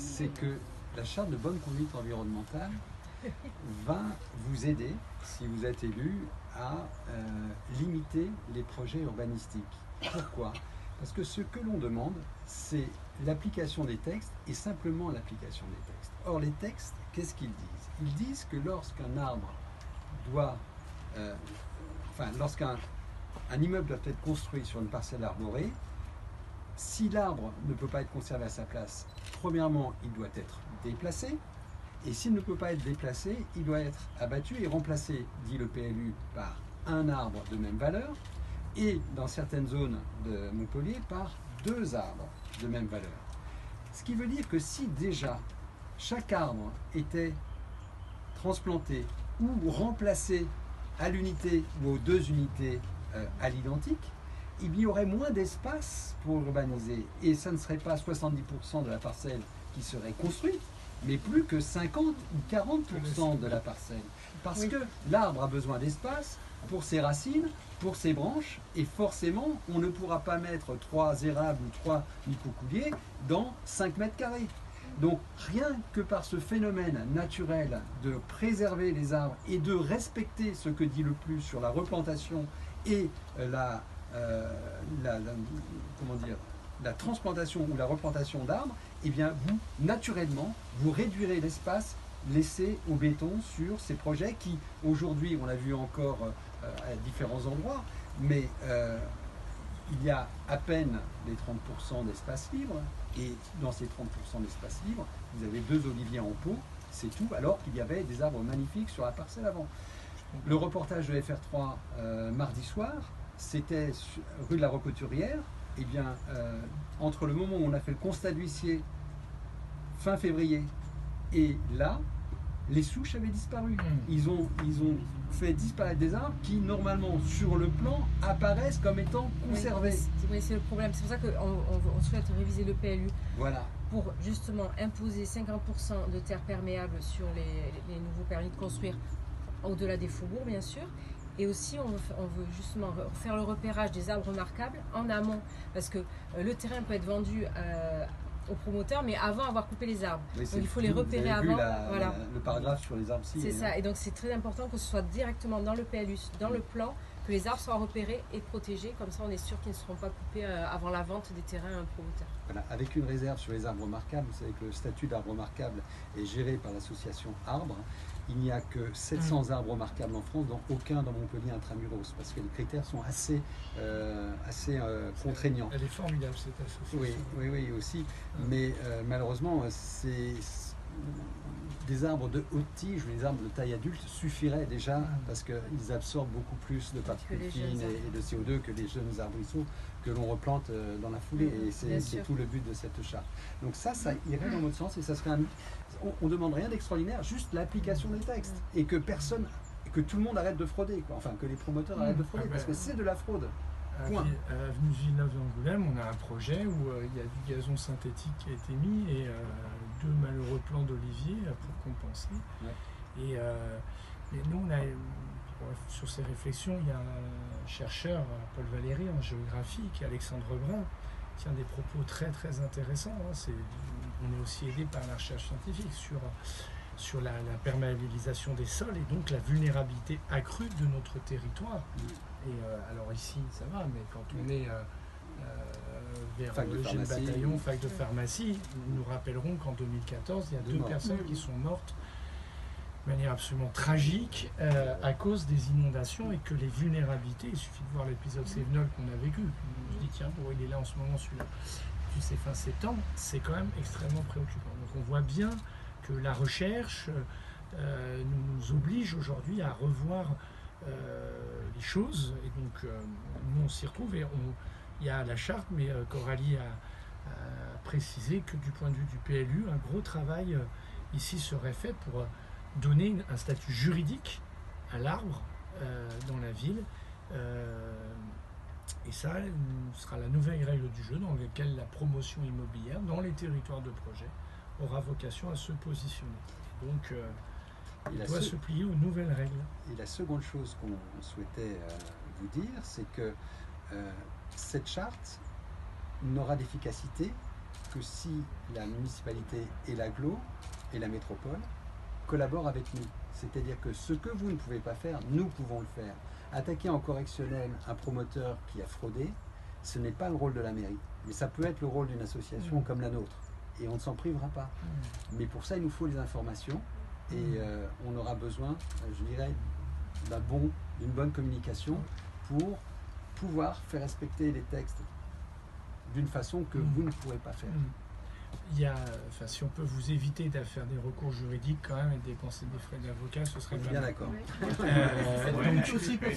c'est que la charte de bonne conduite environnementale va vous aider, si vous êtes élu, à limiter les projets urbanistiques. Pourquoi? Parce que ce que l'on demande, c'est l'application des textes et simplement l'application des textes. Or, les textes, qu'est-ce qu'ils disent? Ils disent que lorsqu'un arbre doit... lorsqu'un immeuble doit être construit sur une parcelle arborée, si l'arbre ne peut pas être conservé à sa place, premièrement, il doit être déplacé. Et s'il ne peut pas être déplacé, il doit être abattu et remplacé, dit le PLU, par un arbre de même valeur et, dans certaines zones de Montpellier, par 2 arbres de même valeur. Ce qui veut dire que si déjà chaque arbre était transplanté ou remplacé à l'unité ou aux 2 unités à l'identique, il y aurait moins d'espace pour urbaniser. Et ça ne serait pas 70% de la parcelle qui serait construite, mais plus que 50 ou 40% de la parcelle. Parce que l'arbre a besoin d'espace pour ses racines, pour ses branches, et forcément, on ne pourra pas mettre 3 érables ou 3 micocouliers dans 5 mètres carrés. Donc, rien que par ce phénomène naturel de préserver les arbres et de respecter ce que dit le plus sur la replantation et la transplantation ou la replantation d'arbres, eh bien, naturellement, vous réduirez l'espace laissé au béton sur ces projets qui, aujourd'hui, on l'a vu encore à différents endroits, mais il y a à peine les 30% d'espace libre, et dans ces 30% d'espace libre, vous avez 2 oliviers en pot, c'est tout, alors qu'il y avait des arbres magnifiques sur la parcelle avant. Le reportage de FR3 mardi soir, c'était rue de la Recoturière. Eh bien, entre le moment où on a fait le constat d'huissier, fin février, et là, les souches avaient disparu. Ils ont fait disparaître des arbres qui, normalement, sur le plan, apparaissent comme étant conservés. Oui, c'est le problème. C'est pour ça qu'on souhaite réviser le PLU. Voilà. Pour justement imposer 50% de terres perméables sur les nouveaux permis de construire, au-delà des faubourgs, bien sûr. Et aussi, on veut justement faire le repérage des arbres remarquables en amont, parce que le terrain peut être vendu aux promoteurs, mais avant avoir coupé les arbres. Oui, donc il faut les repérer avant. Voilà. Le paragraphe sur les arbres C'est ça, et donc c'est très important que ce soit directement dans le PLU, dans le plan, que les arbres soient repérés et protégés, comme ça on est sûr qu'ils ne seront pas coupés avant la vente des terrains à un promoteur. Voilà, avec une réserve sur les arbres remarquables. Vous savez que le statut d'arbre remarquable est géré par l'association Arbres. Il n'y a que 700 arbres remarquables en France, dont aucun dans Montpellier intramuros, parce que les critères sont assez contraignants. Elle est formidable cette association. Oui, aussi. Mais malheureusement, des arbres de haute tige, les arbres de taille adulte suffiraient déjà parce qu'ils absorbent beaucoup plus de particules fines et de CO2 que les jeunes arbrisseaux que l'on replante dans la foulée. Et c'est tout le but de cette charte. Donc ça irait dans notre sens et ça serait on ne demande rien d'extraordinaire, juste l'application des textes et que tout le monde arrête de frauder, quoi. Enfin que les promoteurs arrêtent de frauder parce que c'est de la fraude. Point. À l'avenue Villeneuve d'Angoulême, on a un projet où il y a du gazon synthétique qui a été mis et 2 malheureux plants d'olivier pour compenser. Ouais. Et nous, sur ces réflexions, il y a un chercheur, Paul Valéry, en géographie, qui est Alexandre Brun, qui a des propos très très intéressants. On est aussi aidé par la recherche scientifique sur la perméabilisation des sols et donc la vulnérabilité accrue de notre territoire. Et alors ici, ça va, mais quand on est vers Eugène Bataillon, fac de pharmacie, nous rappellerons qu'en 2014, il y a 2 personnes qui sont mortes de manière absolument tragique à cause des inondations et que les vulnérabilités, il suffit de voir l'épisode Sévenol qu'on a vécu, je dis tiens, il est là en ce moment celui-là, tu sais, fin septembre, c'est quand même extrêmement préoccupant. Donc on voit bien que la recherche nous oblige aujourd'hui à revoir les choses, et donc nous on s'y retrouve et il y a la charte, mais Coralie a précisé que du point de vue du PLU, un gros travail ici serait fait pour donner un statut juridique à l'arbre dans la ville, et ça sera la nouvelle règle du jeu dans laquelle la promotion immobilière dans les territoires de projet aura vocation à se positionner. Donc il doit se plier aux nouvelles règles. Et la seconde chose qu'on souhaitait vous dire, c'est que cette charte n'aura d'efficacité que si la municipalité et l'agglo et la métropole collaborent avec nous. C'est-à-dire que ce que vous ne pouvez pas faire, nous pouvons le faire. Attaquer en correctionnel un promoteur qui a fraudé, ce n'est pas le rôle de la mairie. Mais ça peut être le rôle d'une association comme la nôtre. Et on ne s'en privera pas. Mais pour ça, il nous faut les informations. Et on aura besoin, je dirais, d'une bonne communication pour pouvoir faire respecter les textes d'une façon que vous ne pourrez pas faire. Il y a, enfin, si on peut vous éviter de faire des recours juridiques quand même et de dépenser des frais d'avocat, ce serait On est bien d'accord. Donc,